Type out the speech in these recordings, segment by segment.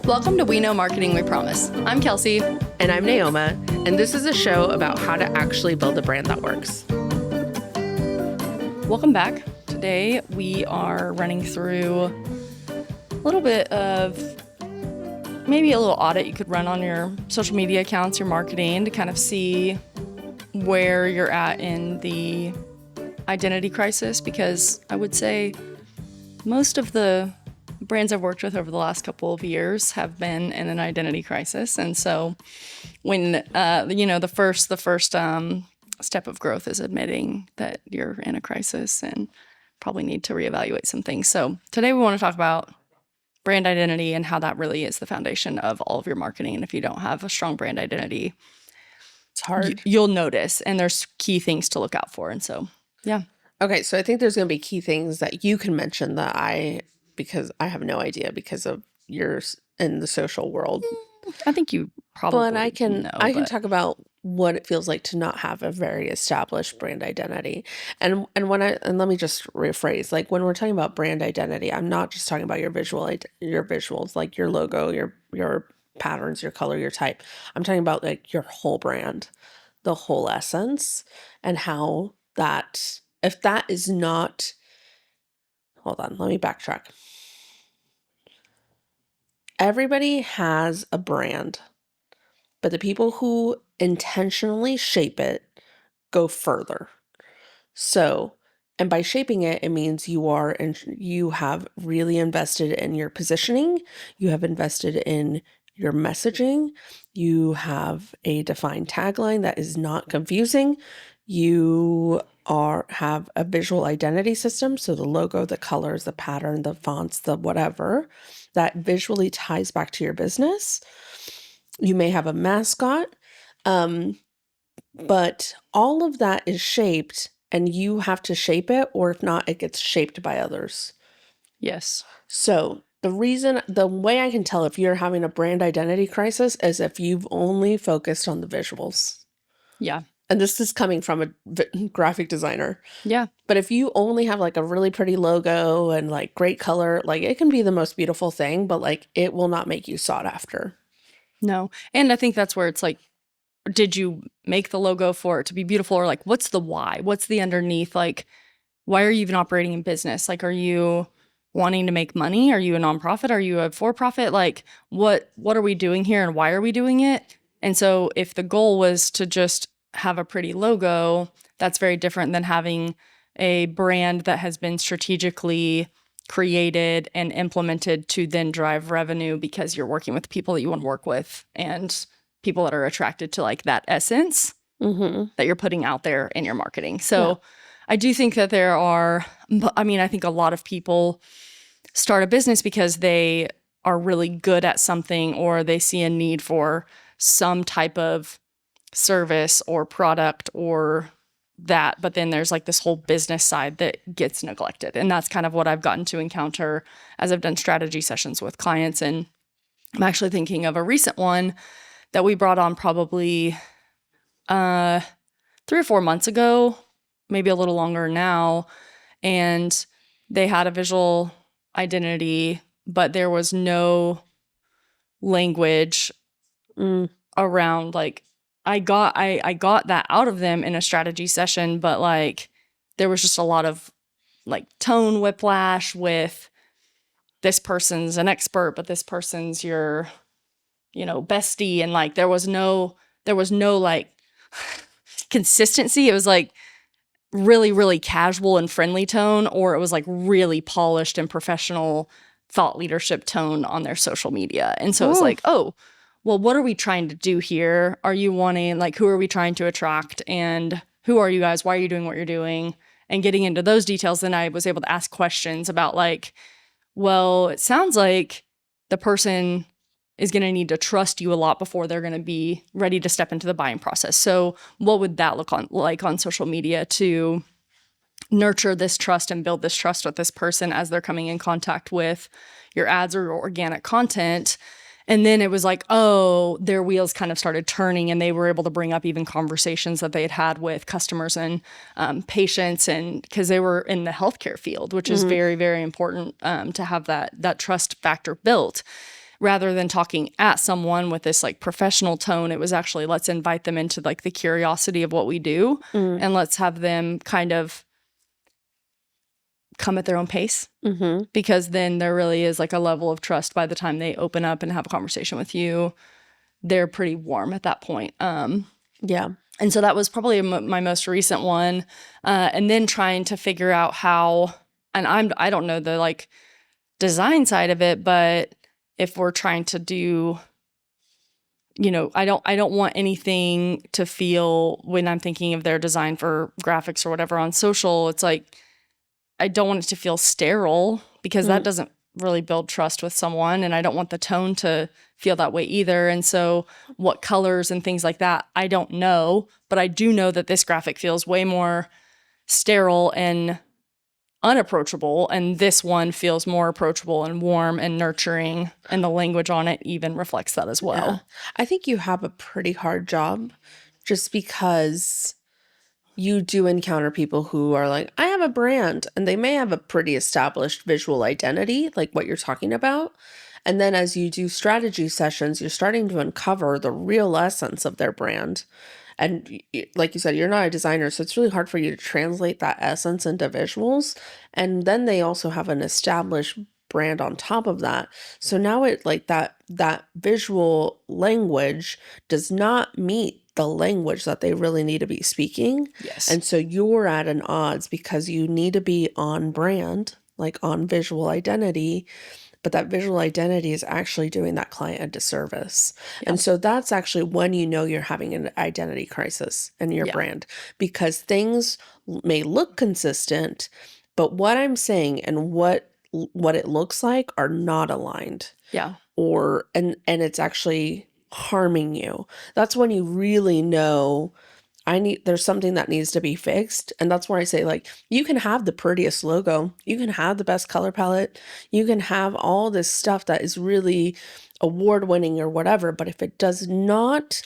Welcome to We Know Marketing, We Promise. I'm Kelsey. And I'm Naoma, and this is a show about how to actually build a brand that works. Welcome back. Today we are running through a little bit of maybe a little audit you could run on your social media accounts, your marketing, to kind of see where you're at in the identity crisis, because I would say most of the brands I've worked with over the last couple of years have been in an identity crisis. And so when, the first step of growth is admitting that you're in a crisis and probably need to reevaluate some things. So today we want to talk about brand identity and how that really is the foundation of all of your marketing. And if you don't have a strong brand identity, It's hard. You'll notice, and there's key things to look out for. And so, yeah. Okay, so I think there's going to be key things that you can mention because I have no idea because of yours in the social world. I think you probably But I can know. talk about what it feels like to not have a very established brand identity. And let me just rephrase, like when we're talking about brand identity, I'm not just talking about your visuals, like your logo, your patterns, your color, your type. I'm talking about like your whole brand, the whole essence, and how that, if that is not, hold on, let me backtrack. Everybody has a brand, but the people who intentionally shape it go further. So, and by shaping it, it means you have really invested in your positioning, you have invested in your messaging, you have a defined tagline that is not confusing, you have a visual identity system, so the logo, the colors, the pattern, the fonts, the whatever, that visually ties back to your business. You may have a mascot, but all of that is shaped and you have to shape it, or if not, it gets shaped by others. Yes. So the way I can tell if you're having a brand identity crisis is if you've only focused on the visuals. Yeah. And this is coming from a graphic designer. Yeah. But if you only have like a really pretty logo and like great color, like it can be the most beautiful thing, but like it will not make you sought after. No. And I think that's where it's like, did you make the logo for it to be beautiful, or like, what's the why? What's the underneath? Like, why are you even operating in business? Like, are you wanting to make money? Are you a nonprofit? Are you a for-profit? Like, what are we doing here and why are we doing it? And so if the goal was to just have a pretty logo, that's very different than having a brand that has been strategically created and implemented to then drive revenue because you're working with people that you want to work with and people that are attracted to like that essence that you're putting out there in your marketing. So yeah. I do think that I think a lot of people start a business because they are really good at something, or they see a need for some type of service or product or that, but then there's like this whole business side that gets neglected. And that's kind of what I've gotten to encounter as I've done strategy sessions with clients. And I'm actually thinking of a recent one that we brought on probably 3 or 4 months ago, maybe a little longer now. And they had a visual identity, but there was no language around like, I got that out of them in a strategy session, but like there was just a lot of like tone whiplash with this person's an expert, but this person's your, bestie. And like there was no like consistency. It was like really, really casual and friendly tone, or it was like really polished and professional thought leadership tone on their social media. And so it's like, oh, well, what are we trying to do here? Are you wanting, like, who are we trying to attract? And who are you guys? Why are you doing what you're doing? And getting into those details, then I was able to ask questions about like, well, it sounds like the person is going to need to trust you a lot before they're going to be ready to step into the buying process. So what would that look like on social media to nurture this trust and build this trust with this person as they're coming in contact with your ads or your organic content? And then it was like, oh, their wheels kind of started turning, and they were able to bring up even conversations that they had had with customers and patients, and because they were in the healthcare field, which is very, very important to have that trust factor built. rather than talking at someone with this like professional tone, it was actually let's invite them into like the curiosity of what we do and let's have them kind of come at their own pace, because then there really is like a level of trust by the time they open up and have a conversation with you. They're pretty warm at that point. Yeah. And so that was probably my most recent one. And then trying to figure out how, and I don't know the like design side of it, but if we're trying to do, you know, I don't want anything to feel when I'm thinking of their design for graphics or whatever on social, it's like, I don't want it to feel sterile, because that doesn't really build trust with someone. And I don't want the tone to feel that way either. And so what colors and things like that, I don't know, but I do know that this graphic feels way more sterile and unapproachable. And this one feels more approachable and warm and nurturing. And the language on it even reflects that as well. Yeah. I think you have a pretty hard job, just because you do encounter people who are like, I have a brand, and they may have a pretty established visual identity, like what you're talking about. And then as you do strategy sessions, you're starting to uncover the real essence of their brand. And like you said, you're not a designer, so it's really hard for you to translate that essence into visuals. And then they also have an established brand on top of that. So now it like that visual language does not meet the language that they really need to be speaking. Yes. And so you're at an odds, because you need to be on brand, like on visual identity, but that visual identity is actually doing that client a disservice. Yeah. And so that's actually when you know you're having an identity crisis in your brand, because things may look consistent, but what I'm saying and what it looks like are not aligned. Yeah. And it's actually harming you. That's when you really know there's something that needs to be fixed. And that's where I say, like, you can have the prettiest logo, you can have the best color palette, you can have all this stuff that is really award winning or whatever, but if it does not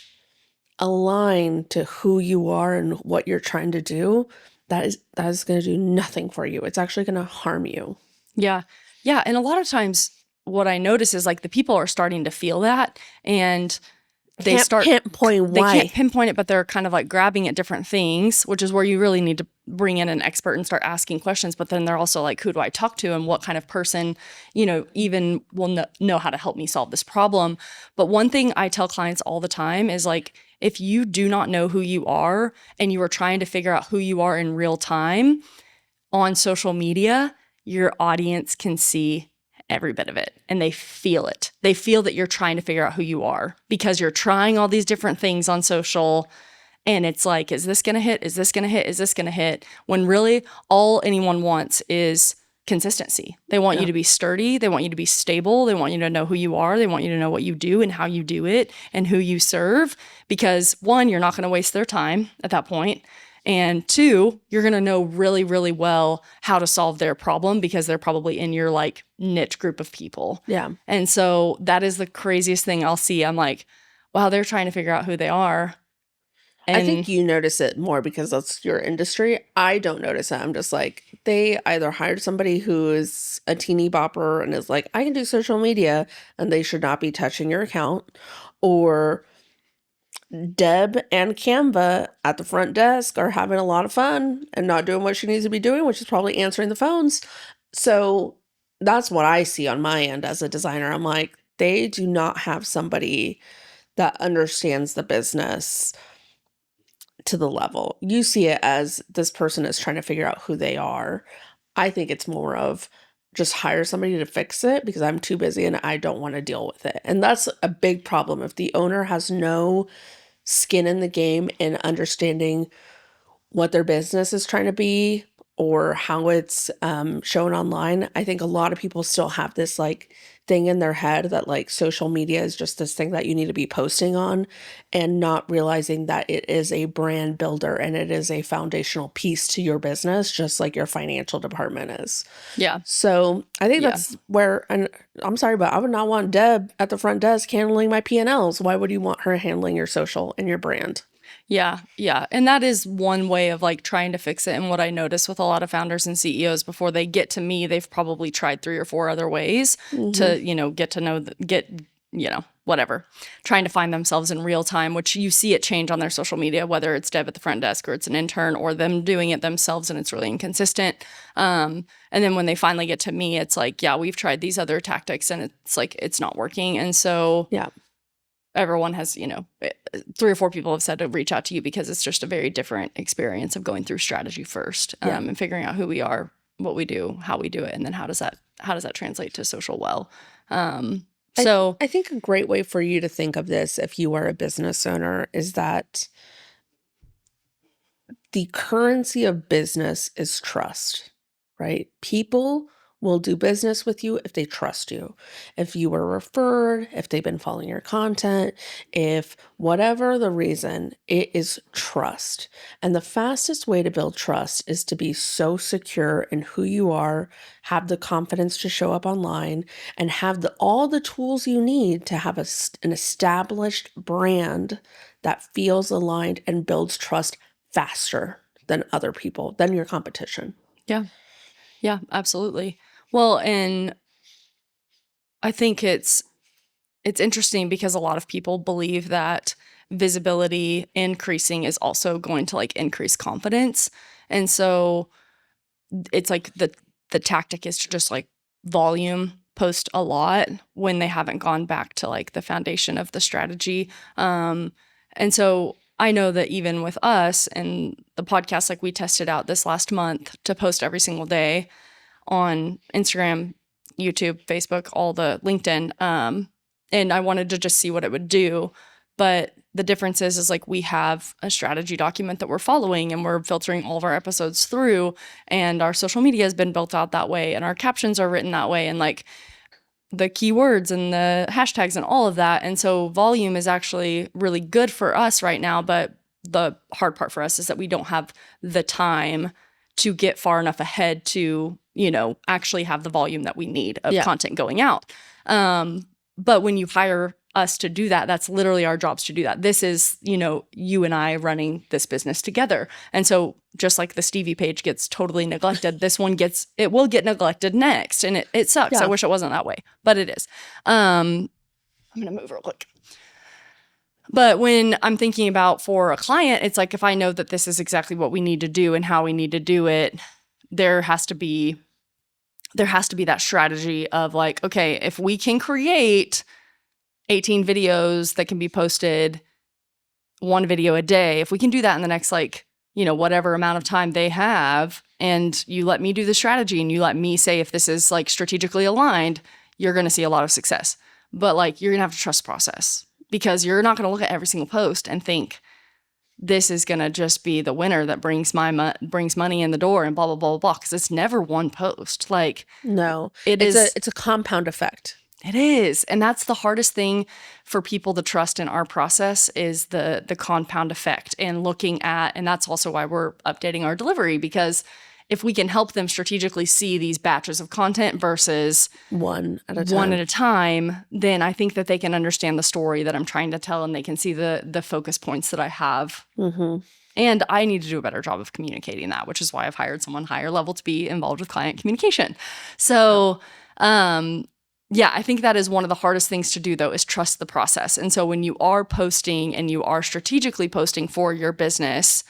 align to who you are and what you're trying to do, that is going to do nothing for you. It's actually going to harm you. Yeah. Yeah. And a lot of times what I notice is like the people are starting to feel that, and they can't pinpoint why. They can't pinpoint it, but they're kind of like grabbing at different things, which is where you really need to bring in an expert and start asking questions. But then they're also like, who do I talk to, and what kind of person, you know, even will know how to help me solve this problem. But one thing I tell clients all the time is like, if you do not know who you are and you are trying to figure out who you are in real time on social media, your audience can see every bit of it, and they feel it. They feel that you're trying to figure out who you are, because you're trying all these different things on social, and it's like, is this going to hit? Is this going to hit? Is this going to hit? When really all anyone wants is consistency. They want you to be sturdy. They want you to be stable. They want you to know who you are. They want you to know what you do and how you do it and who you serve, because one, you're not going to waste their time at that point. And two, you're going to know really, really well how to solve their problem, because they're probably in your like niche group of people. Yeah. And so that is the craziest thing I'll see. I'm like, wow, they're trying to figure out who they are. And I think you notice it more because that's your industry. I don't notice it. I'm just like, they either hired somebody who is a teeny bopper and is like, I can do social media, and they should not be touching your account, or Deb and Canva at the front desk are having a lot of fun and not doing what she needs to be doing, which is probably answering the phones. So that's what I see on my end as a designer. I'm like, they do not have somebody that understands the business to the level. You see it as this person is trying to figure out who they are. I think it's more of just hire somebody to fix it because I'm too busy and I don't want to deal with it. And that's a big problem. If the owner has no skin in the game and understanding what their business is trying to be or how it's shown online, I think a lot of people still have this like thing in their head that like social media is just this thing that you need to be posting on, and not realizing that it is a brand builder and it is a foundational piece to your business, just like your financial department is. Yeah. So I think that's where, and I'm sorry, but I would not want Deb at the front desk handling my P&Ls. Why would you want her handling your social and your brand? Yeah, yeah. And that is one way of like trying to fix it. And what I notice with a lot of founders and CEOs before they get to me, they've probably tried 3 or 4 other ways Mm-hmm. to, get to know, whatever, trying to find themselves in real time, which you see it change on their social media, whether it's Deb at the front desk or it's an intern or them doing it themselves and it's really inconsistent. And then when they finally get to me, it's like, yeah, we've tried these other tactics and it's like, it's not working. And so Yeah. everyone has, 3 or 4 people have said to reach out to you because it's just a very different experience of going through strategy first, and figuring out who we are, what we do, how we do it, and then how does that translate to social well. So I think a great way for you to think of this if you are a business owner is that the currency of business is trust, right? People will do business with you if they trust you. If you were referred, if they've been following your content, if whatever the reason, it is trust. And the fastest way to build trust is to be so secure in who you are, have the confidence to show up online, and have all the tools you need to have an established brand that feels aligned and builds trust faster than other people, than your competition. yeah, yeah, absolutely. Well, and I think it's interesting because a lot of people believe that visibility increasing is also going to like increase confidence. And so it's like the tactic is to just like volume post a lot when they haven't gone back to like the foundation of the strategy. And so I know that even with us and the podcast, like we tested out this last month to post every single day on Instagram, YouTube, Facebook, all the LinkedIn. And I wanted to just see what it would do. But the difference is like we have a strategy document that we're following and we're filtering all of our episodes through, and our social media has been built out that way and our captions are written that way, and like the keywords and the hashtags and all of that. And so volume is actually really good for us right now. But the hard part for us is that we don't have the time to get far enough ahead to, actually have the volume that we need of content going out. But when you hire us to do that, that's literally our jobs to do that. This is, you and I running this business together. And so just like the Stevie page gets totally neglected, this one will get neglected next. And it sucks. Yeah. I wish it wasn't that way, but it is. I'm going to move real quick. But when I'm thinking about for a client, it's like if I know that this is exactly what we need to do and how we need to do it, there has to be that strategy of like, okay, if we can create 18 videos that can be posted, 1 video a day, if we can do that in the next whatever amount of time they have, and you let me do the strategy and you let me say if this is like strategically aligned, you're going to see a lot of success. But like you're going to have to trust the process, because you're not going to look at every single post and think this is going to just be the winner that brings money in the door and blah, blah, blah, blah, because it's never one post. Like, no, it's a compound effect. It is. And that's the hardest thing for people to trust in our process is the compound effect and looking at, and that's also why we're updating our delivery, because if we can help them strategically see these batches of content versus one at a time, then I think that they can understand the story that I'm trying to tell and they can see the focus points that I have. Mm-hmm. And I need to do a better job of communicating that, which is why I've hired someone higher level to be involved with client communication. So, yeah, I think that is one of the hardest things to do, though, is trust the process. And so when you are posting and you are strategically posting for your business,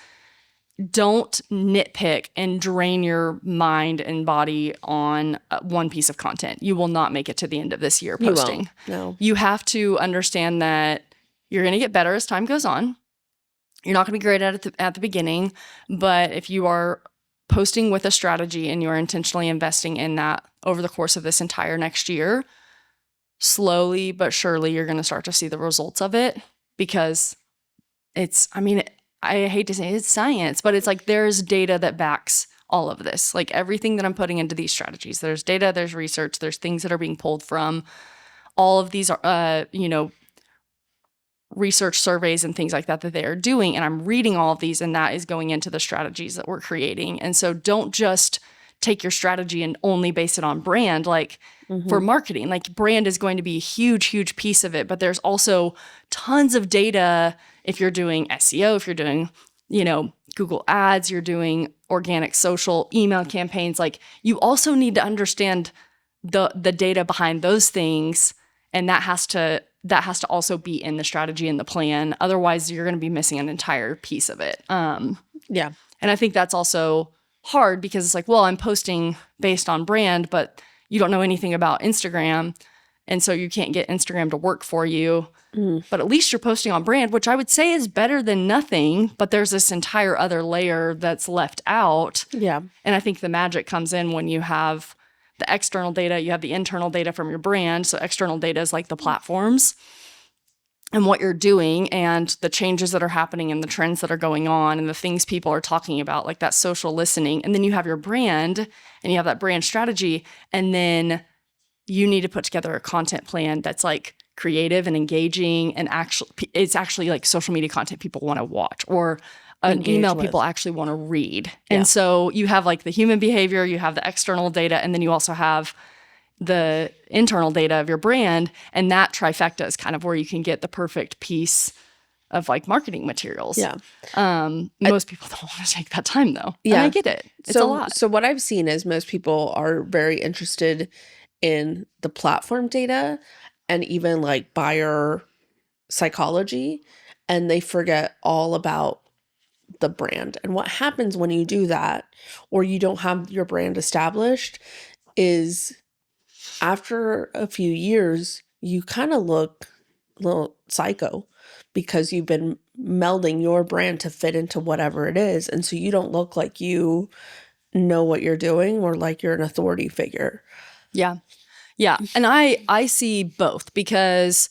don't nitpick and drain your mind and body on one piece of content. You will not make it to the end of this year posting. No. You have to understand that you're going to get better as time goes on. You're not going to be great at it at the beginning, but if you are posting with a strategy and you're intentionally investing in that over the course of this entire next year, slowly but surely you're going to start to see the results of it, because I hate to say it's science, but it's like there's data that backs all of this. Like everything that I'm putting into these strategies, there's data, there's research, there's things that are being pulled from all of these, research surveys and things like that they are doing. And I'm reading all of these, and that is going into the strategies that we're creating. And so don't just take your strategy and only base it on brand. Like for marketing, like brand is going to be a huge, huge piece of it. But there's also tons of data if you're doing SEO, if you're doing, Google ads, you're doing organic social email campaigns. Like you also need to understand the data behind those things. And that has to also be in the strategy and the plan. Otherwise, you're going to be missing an entire piece of it. Yeah. And I think that's also hard because it's like, well, I'm posting based on brand, but you don't know anything about Instagram. And so you can't get Instagram to work for you. But at least you're posting on brand, which I would say is better than nothing. But there's this entire other layer that's left out. Yeah. And I think the magic comes in when you have the external data, you have the internal data from your brand. So external data is like the platforms and what you're doing and the changes that are happening and the trends that are going on and the things people are talking about, like that social listening. And then you have your brand and you have that brand strategy. And then you need to put together a content plan that's like creative and engaging and it's actually like social media content people want to watch or an email people actually want to read. Yeah. And so you have like the human behavior, you have the external data, and then you also have the internal data of your brand. And that trifecta is kind of where you can get the perfect piece of like marketing materials. Yeah. Most people don't want to take that time though. Yeah. And I get it. It's a lot. So what I've seen is most people are very interested in the platform data and even like buyer psychology, and they forget all about the brand. And what happens when you do that, or you don't have your brand established, is after a few years, you kind of look a little psycho because you've been melding your brand to fit into whatever it is. And so you don't look like you know what you're doing or like you're an authority figure. Yeah. Yeah. And I see both because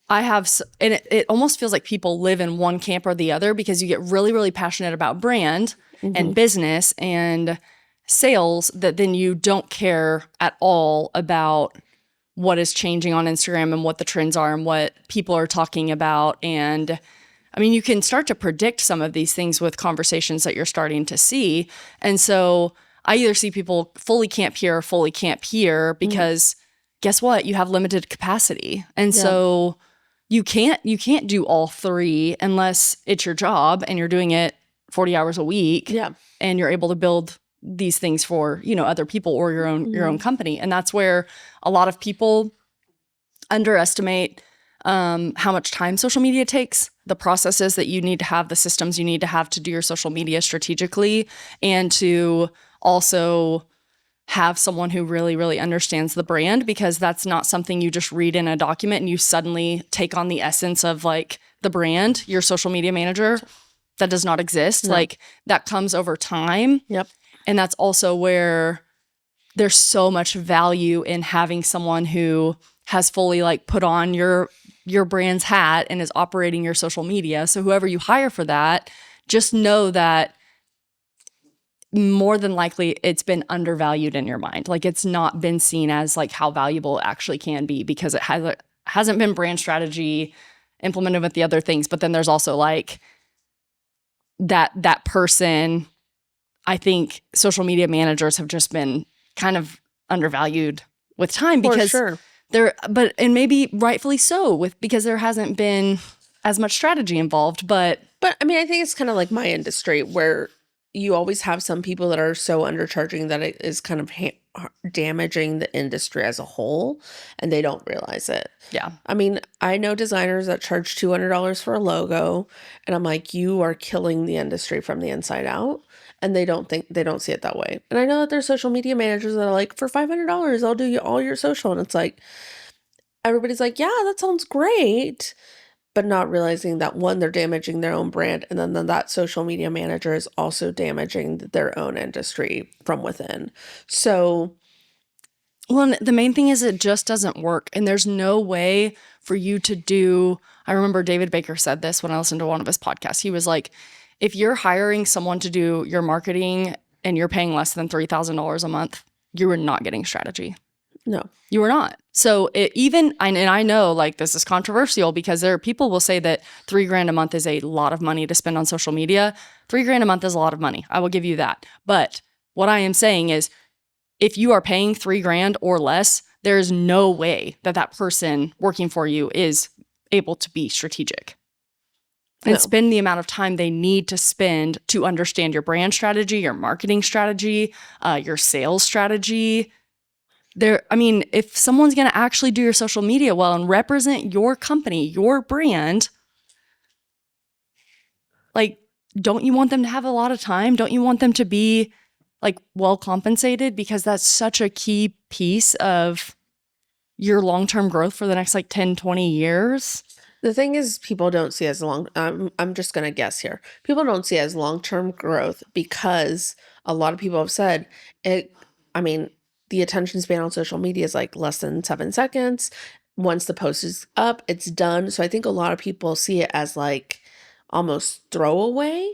I have, and it almost feels like people live in one camp or the other because you get really, really passionate about brand and business and sales that then you don't care at all about what is changing on Instagram and what the trends are and what people are talking about. And I mean, you can start to predict some of these things with conversations that you're starting to see. And so I either see people fully camp here or fully camp here because guess what? You have limited capacity. And so you can't do all three unless it's your job and you're doing it 40 hours a week. Yeah. And you're able to build these things for, other people or your own company. And that's where a lot of people underestimate how much time social media takes, the processes that you need to have, the systems you need to have to do your social media strategically, and to also have someone who really, really understands the brand, because that's not something you just read in a document and you suddenly take on the essence of like the brand, your social media manager. That does not exist. No. Like that comes over time. Yep. And that's also where there's so much value in having someone who has fully like put on your brand's hat and is operating your social media. So whoever you hire for that, just know that more than likely it's been undervalued in your mind. Like it's not been seen as like how valuable it actually can be because it hasn't been brand strategy implemented with the other things. But then there's also like that person. I think social media managers have just been kind of undervalued with time because and maybe rightfully so because there hasn't been as much strategy involved. But I mean, I think it's kind of like my industry where you always have some people that are so undercharging that it is kind of damaging the industry as a whole, and they don't realize it. Yeah. I mean, I know designers that charge $200 for a logo, and I'm like, you are killing the industry from the inside out, and they don't see it that way. And I know that there's social media managers that are like, for $500, I'll do all your social, and it's like, everybody's like, yeah, that sounds great. But not realizing that, one, they're damaging their own brand, and then that social media manager is also damaging their own industry from within. So, well, the main thing is it just doesn't work. And there's no way for you to do, I remember David Baker said this when I listened to one of his podcasts. He was like, if you're hiring someone to do your marketing and you're paying less than $3,000 a month, you are not getting strategy. No. You are not. So I know like this is controversial because people will say that $3,000 a month is a lot of money to spend on social media. $3,000 a month is a lot of money. I will give you that. But what I am saying is if you are paying $3,000 or less, there is no way that that person working for you is able to be strategic and No. spend the amount of time they need to spend to understand your brand strategy, your marketing strategy, your sales strategy. If someone's going to actually do your social media well and represent your company, your brand, like, don't you want them to have a lot of time? Don't you want them to be like well compensated? Because that's such a key piece of your long-term growth for the next like 10, 20 years. The thing is, people don't see as I'm just going to guess here. People don't see as long-term growth because a lot of people have said it. I mean, the attention span on social media is like less than 7 seconds. Once the post is up, it's done. So I think a lot of people see it as like almost throwaway.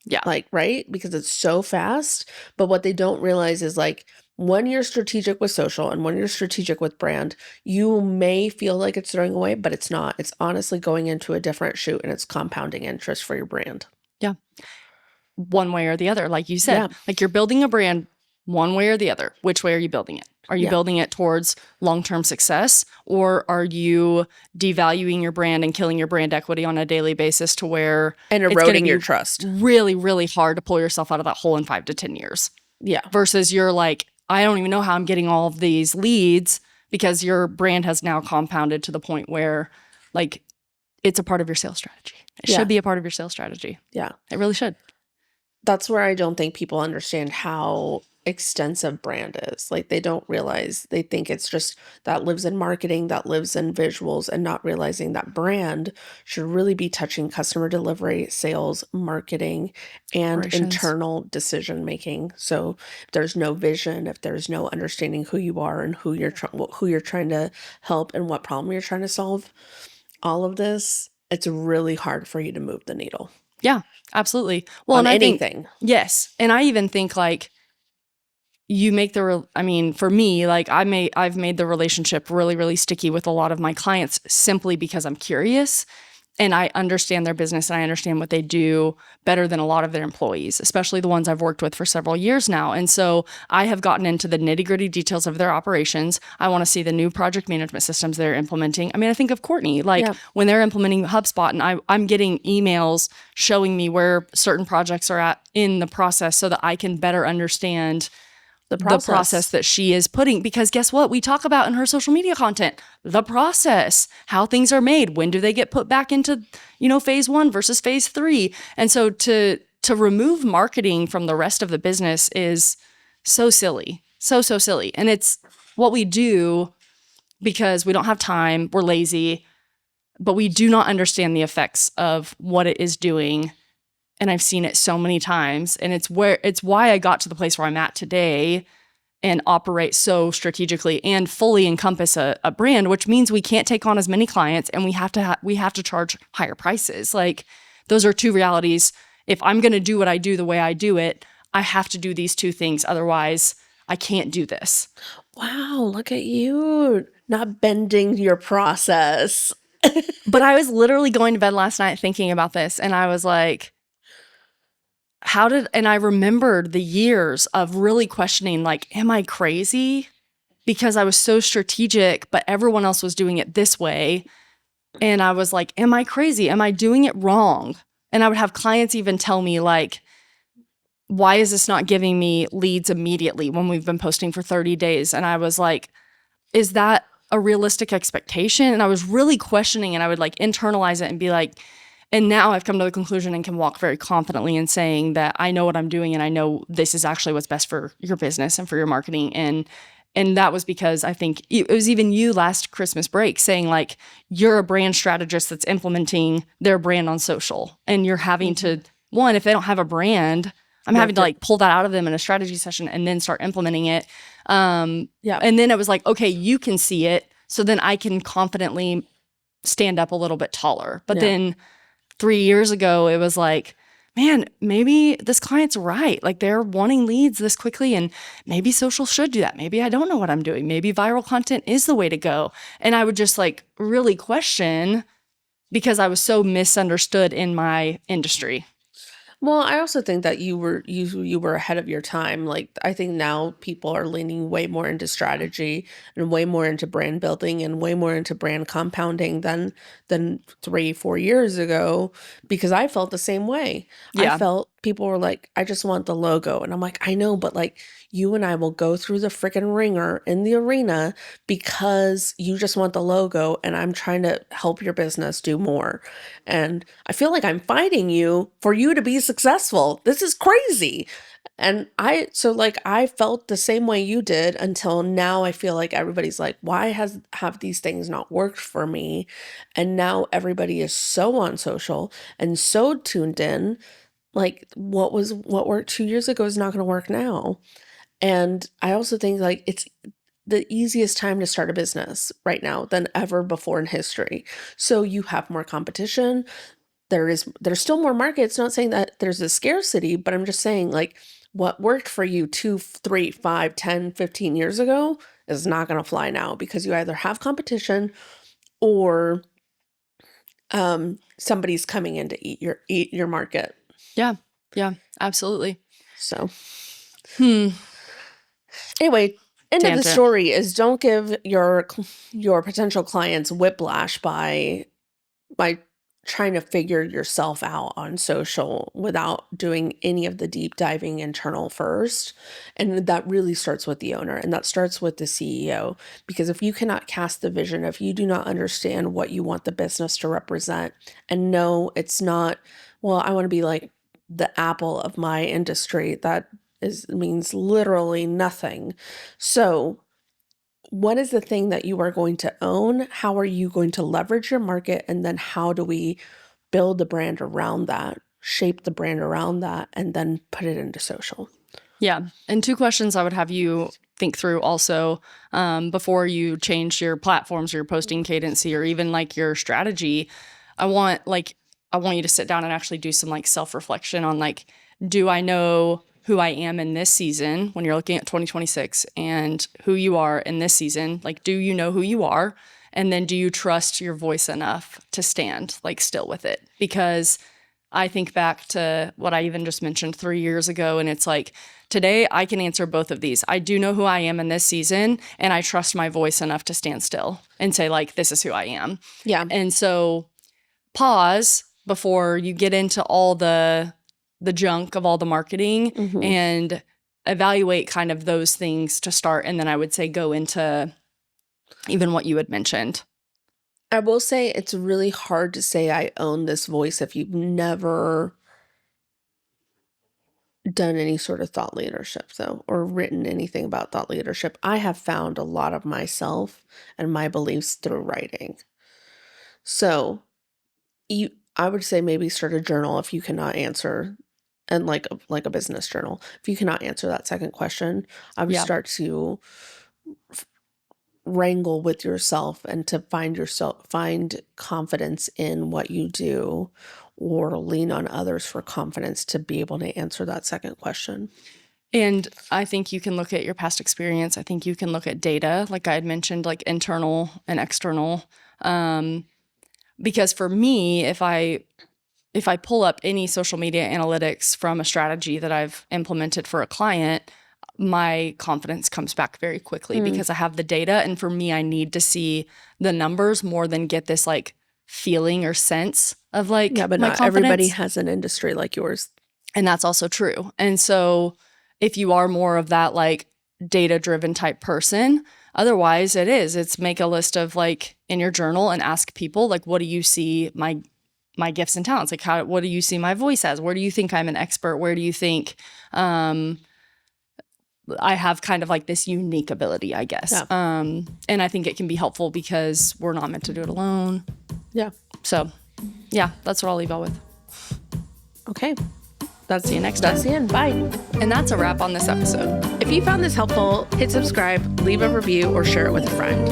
Yeah. Like, right? Because it's so fast. But what they don't realize is like when you're strategic with social and when you're strategic with brand, you may feel like it's throwing away, but it's not. It's honestly going into a different chute and it's compounding interest for your brand. Yeah. One way or the other, like you said, Yeah. like you're building a brand one way or the other. Which way are you building it? Are you Yeah. building it towards long-term success, or are you devaluing your brand and killing your brand equity on a daily basis to where And it's gonna eroding be your trust. really, really hard to pull yourself out of that hole in 5 to 10 years? Yeah. Versus you're like, I don't even know how I'm getting all of these leads, because your brand has now compounded to the point where like it's a part of your sales strategy. It Yeah. should be a part of your sales strategy. Yeah. It really should. That's where I don't think people understand how extensive brand is. Like they don't realize, they think it's just that lives in marketing, that lives in visuals, and not realizing that brand should really be touching customer delivery, sales, marketing, and Operations. internal decision making. So if there's no vision, if there's no understanding who you are and who you're trying to help and what problem you're trying to solve, all of this, it's really hard for you to move the needle. Yeah, absolutely. Well, On and I think, anything. yes. And I even think like you make for me, like I've made the relationship really, really sticky with a lot of my clients simply because I'm curious and I understand their business and I understand what they do better than a lot of their employees, especially the ones I've worked with for several years now. And so I have gotten into the nitty-gritty details of their operations. I want to see the new project management systems they're implementing. I mean, I think of Courtney, like when they're implementing HubSpot and I'm getting emails showing me where certain projects are at in the process so that I can better understand the process that she is putting. Because guess what? We talk about in her social media content, the process, how things are made. When do they get put back into, phase 1 versus phase 3? And so to remove marketing from the rest of the business is so silly, so silly. And it's what we do because we don't have time, we're lazy, but we do not understand the effects of what it is doing. And I've seen it so many times. And it's why I got to the place where I'm at today and operate so strategically and fully encompass a brand, which means we can't take on as many clients and we have to charge higher prices. Like those are two realities. If I'm going to do what I do the way I do it, I have to do these two things. Otherwise, I can't do this. Wow, look at you, not bending your process. But I was literally going to bed last night thinking about this and I was like, and I remembered the years of really questioning, like, am I crazy? Because I was so strategic, but everyone else was doing it this way. And I was like, am I crazy? Am I doing it wrong? And I would have clients even tell me like, why is this not giving me leads immediately when we've been posting for 30 days? And I was like, is that a realistic expectation? And I was really questioning and I would like internalize it and be like, and now I've come to the conclusion and can walk very confidently in saying that I know what I'm doing and I know this is actually what's best for your business and for your marketing. And that was because I think it was even you last Christmas break saying like, you're a brand strategist that's implementing their brand on social. And you're having to, one, if they don't have a brand, I'm having to like pull that out of them in a strategy session and then start implementing it. And then it was like, okay, you can see it. So then I can confidently stand up a little bit taller. But then 3 years ago, it was like, man, maybe this client's right. Like they're wanting leads this quickly and maybe social should do that. Maybe I don't know what I'm doing. Maybe viral content is the way to go. And I would just like really question because I was so misunderstood in my industry. Well, I also think that you were ahead of your time. Like, I think now people are leaning way more into strategy and way more into brand building and way more into brand compounding than 3, 4 years ago, because I felt the same way. I Yeah. felt people were like, I just want the logo. And I'm like, I know, but like you and I will go through the freaking ringer in the arena because you just want the logo and I'm trying to help your business do more. And I feel like I'm fighting you for you to be successful. This is crazy. And I felt the same way you did until now. I feel like everybody's like, why have these things not worked for me? And now everybody is so on social and so tuned in. Like what worked 2 years ago is not going to work now. And I also think like it's the easiest time to start a business right now than ever before in history. So you have more competition. There's still more markets. Not saying that there's a scarcity, but I'm just saying like what worked for you 2, 3, 5, 10, 15 years ago is not going to fly now because you either have competition or somebody's coming in to eat your market. Yeah. Yeah, absolutely. So Hmm. anyway, end of the Tangent. story is don't give your potential clients whiplash by trying to figure yourself out on social without doing any of the deep diving internal first. And that really starts with the owner and that starts with the CEO. Because if you cannot cast the vision, if you do not understand what you want the business to represent, and no, it's not, well, I want to be like the Apple of my industry, that means literally nothing. So what is the thing that you are going to own? How are you going to leverage your market? And then how do we build the brand around that, shape the brand around that, and then put it into social? Yeah. And 2 questions I would have you think through also before you change your platforms or your posting cadency or even like your strategy. I want you to sit down and actually do some like self-reflection on like, do I know who I am in this season when you're looking at 2026 and who you are in this season? Like, do you know who you are? And then do you trust your voice enough to stand like still with it? Because I think back to what I even just mentioned 3 years ago, and it's like, today I can answer both of these. I do know who I am in this season, and I trust my voice enough to stand still and say, like, this is who I am. Yeah. And so pause before you get into all the junk of all the marketing and evaluate kind of those things to start. And then I would say go into even what you had mentioned. I will say it's really hard to say I own this voice if you've never done any sort of thought leadership, though, or written anything about thought leadership. I have found a lot of myself and my beliefs through writing. So I would say maybe start a journal if you cannot answer, and like a business journal. If you cannot answer that second question, I would Yeah. start to wrangle with yourself and to find confidence in what you do or lean on others for confidence to be able to answer that second question. And I think you can look at your past experience. I think you can look at data, like I had mentioned, like internal and external. Because for me, if I pull up any social media analytics from a strategy that I've implemented for a client, my confidence comes back very quickly because I have the data. And for me, I need to see the numbers more than get this like feeling or sense of like Yeah, but my not confidence. everybody has an industry like yours. And that's also true. And so if you are more of that like data-driven type person, otherwise it's make a list of like in your journal and ask people like, what do you see my gifts and talents? Like what do you see my voice as? Where do you think I'm an expert? Where do you think I have kind of like this unique ability, I guess. Yeah. And I think it can be helpful because we're not meant to do it alone. Yeah. So yeah, that's what I'll leave y'all with. Okay. See you next time. That's the end. Bye. And that's a wrap on this episode. If you found this helpful, hit subscribe, leave a review, or share it with a friend.